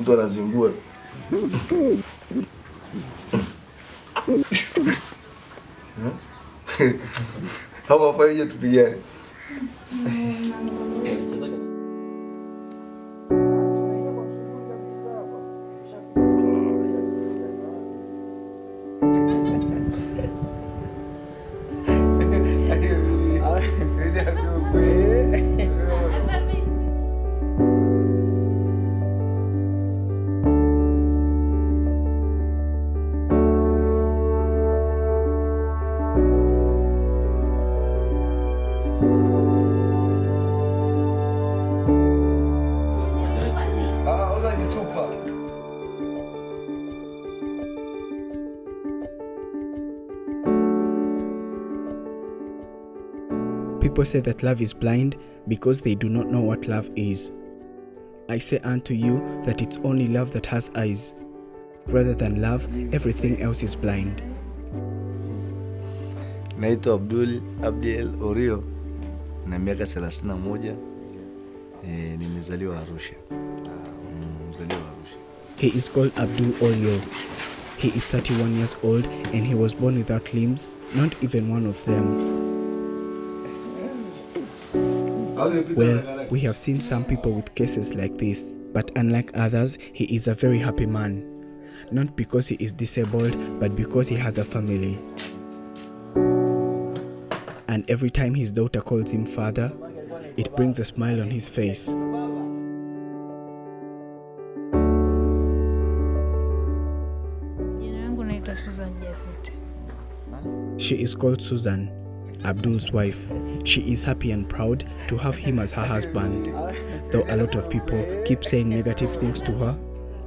Mtu anazingua. Hapa faije tupigane. People say that love is blind because they do not know what love is. I say unto you that it's only love that has eyes. Rather than love, everything else is blind. Naitwa Abdul Orio na miaka 31. Nimezaliwa Arusha. He is called Abdul Orio. He is 31 years old and he was born without limbs, not even one of them. Well, we have seen some people with cases like this, but unlike others, he is a very happy man. Not because he is disabled, but because he has a family. And every time his daughter calls him father, it brings a smile on his face. She is called Susan, Abdul's wife. She is happy and proud to have him as her husband, though a lot of people keep saying negative things to her,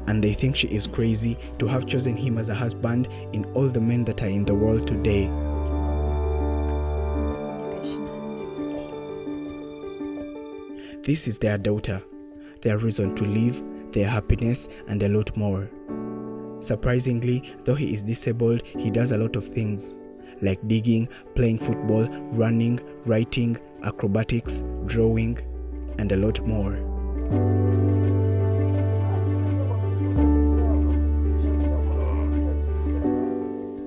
and they think she is crazy to have chosen him as a husband in all the men that are in the world today. This is their daughter, their reason to live, their happiness, and a lot more. Surprisingly, though he is disabled, he does a lot of things, like digging, playing football, running, writing, acrobatics, drawing, and a lot more.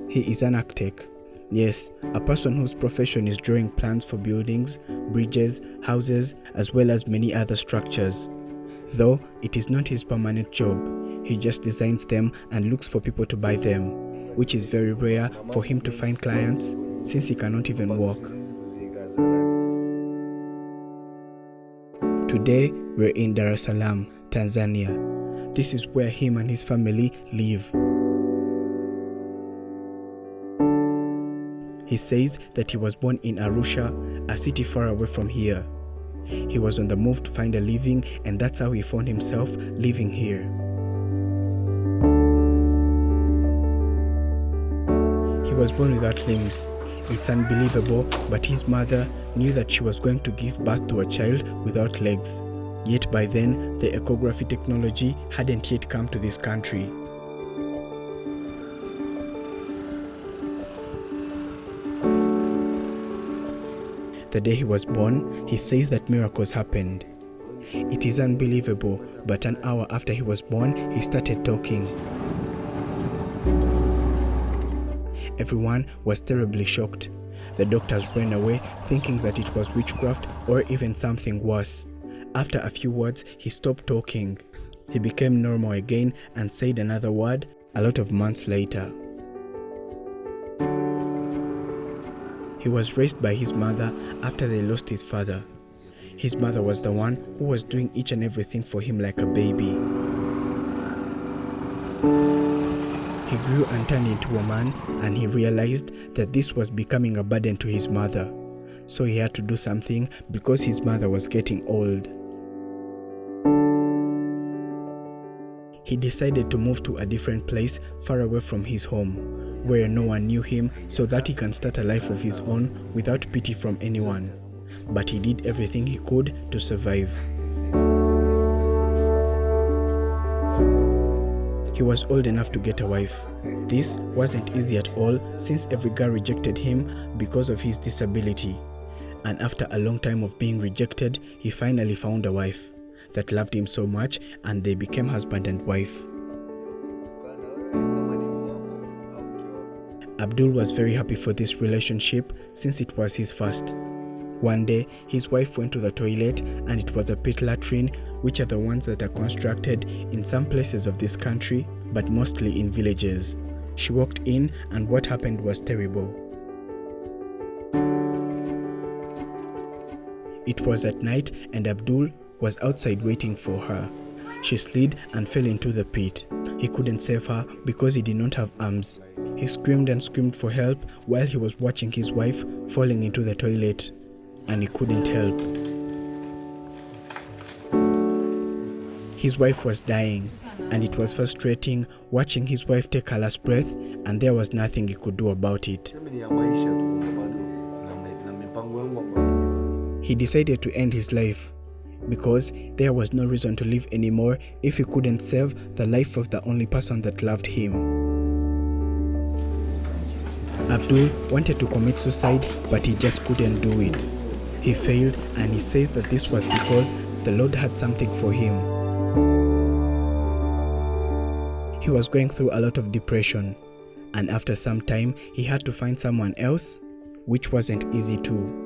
He is an architect. Yes, a person whose profession is drawing plans for buildings, bridges, houses, as well as many other structures. Though it is not his permanent job, he just designs them and looks for people to buy them, which is very rare for him to find clients since he cannot even walk. Today, we're in Dar es Salaam, Tanzania. This is where him and his family live. He says that he was born in Arusha, a city far away from here. He was on the move to find a living, and that's how he found himself living here. He was born without limbs. It's unbelievable, but his mother knew that she was going to give birth to a child without legs. Yet by then, the echography technology hadn't yet come to this country. The day he was born, he says that miracles happened. It is unbelievable, but an hour after he was born, he started talking. Everyone was terribly shocked. The doctors ran away, thinking that it was witchcraft or even something worse. After a few words, he stopped talking. He became normal again and said another word a lot of months later. He was raised by his mother after they lost his father. His mother was the one who was doing each and everything for him like a baby. He grew and turned into a man, and he realized that this was becoming a burden to his mother. So he had to do something because his mother was getting old. He decided to move to a different place far away from his home, where no one knew him, so that he can start a life of his own without pity from anyone. But he did everything he could to survive. He was old enough to get a wife. This wasn't easy at all, since every girl rejected him because of his disability. And after a long time of being rejected, he finally found a wife. that loved him so much, and they became husband and wife. Abdul was very happy for this relationship since it was his first. One day, his wife went to the toilet and it was a pit latrine, which are the ones that are constructed in some places of this country, but mostly in villages. She walked in and what happened was terrible. It was at night and Abdul was outside waiting for her. She slid and fell into the pit. He couldn't save her because he did not have arms. He screamed and screamed for help while he was watching his wife falling into the toilet, and he couldn't help. His wife was dying, and it was frustrating watching his wife take her last breath, and there was nothing he could do about it. He decided to end his life because there was no reason to live anymore if he couldn't save the life of the only person that loved him. Abdul wanted to commit suicide, but he just couldn't do it. He failed, and he says that this was because the Lord had something for him. He was going through a lot of depression, and after some time, he had to find someone else, which wasn't easy too.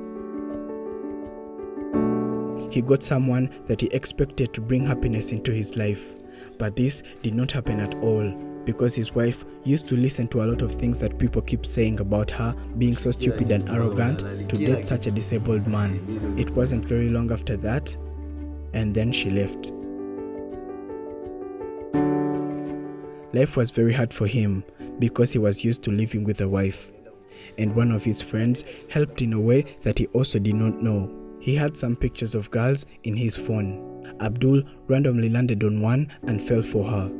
He got someone that he expected to bring happiness into his life, but this did not happen at all because his wife used to listen to a lot of things that people keep saying about her being so stupid and arrogant to date such a disabled man. It wasn't very long after that, and then she left. Life was very hard for him because he was used to living with a wife, and one of his friends helped in a way that he also did not know. He had some pictures of girls in his phone. Abdul randomly landed on one and fell for her.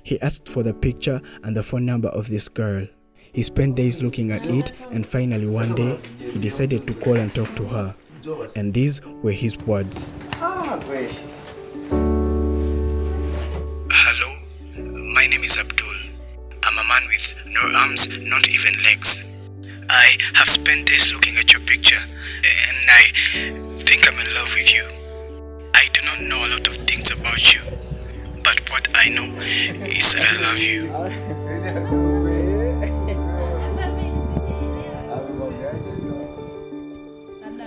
He asked for the picture and the phone number of this girl. He spent days looking at it, and finally one day, he decided to call and talk to her. And these were his words. Hello, my name is Abdul. I'm a man with no arms, not even legs. I have spent days looking at your picture, and I think I'm in love with you. I do not know a lot of things about you, but what I know is that I love you.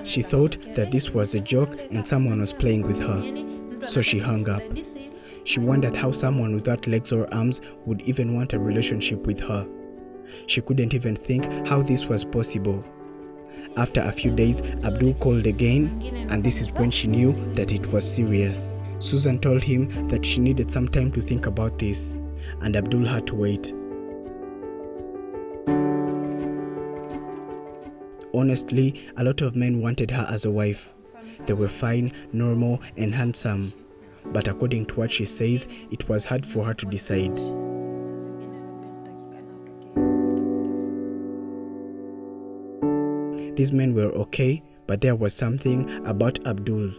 She thought that this was a joke and someone was playing with her, so she hung up. She wondered how someone without legs or arms would even want a relationship with her. She couldn't even think how this was possible. After a few days, Abdul called again, and this is when she knew that it was serious. Susan told him that she needed some time to think about this, and Abdul had to wait. Honestly, a lot of men wanted her as a wife. They were fine, normal, and handsome. But according to what she says, it was hard for her to decide. These men were okay, but there was something about Abdul.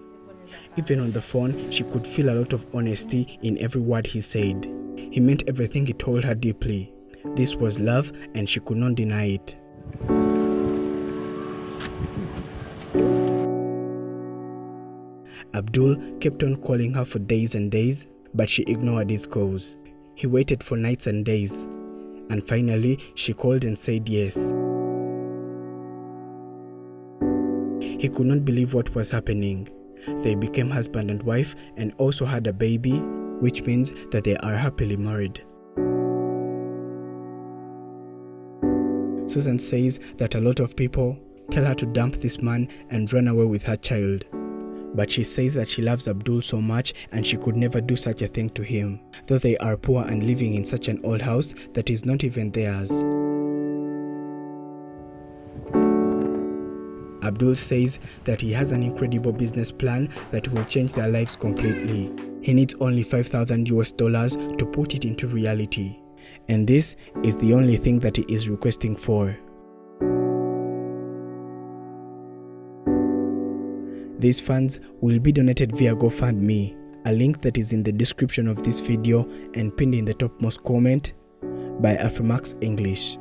Even on the phone, she could feel a lot of honesty in every word he said. He meant everything he told her deeply. This was love, and she could not deny it. Abdul kept on calling her for days and days, but she ignored his calls. He waited for nights and days, and finally she called and said yes. He could not believe what was happening. They became husband and wife and also had a baby, which means that they are happily married. Susan says that a lot of people tell her to dump this man and run away with her child. But she says that she loves Abdul so much and she could never do such a thing to him, though they are poor and living in such an old house that is not even theirs. Abdul says that he has an incredible business plan that will change their lives completely. He needs only $5,000 to put it into reality. And this is the only thing that he is requesting for. These funds will be donated via GoFundMe, a link that is in the description of this video and pinned in the topmost comment by Afrimax English.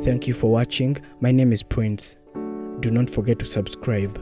Thank you for watching. My name is Prince. Do not forget to subscribe.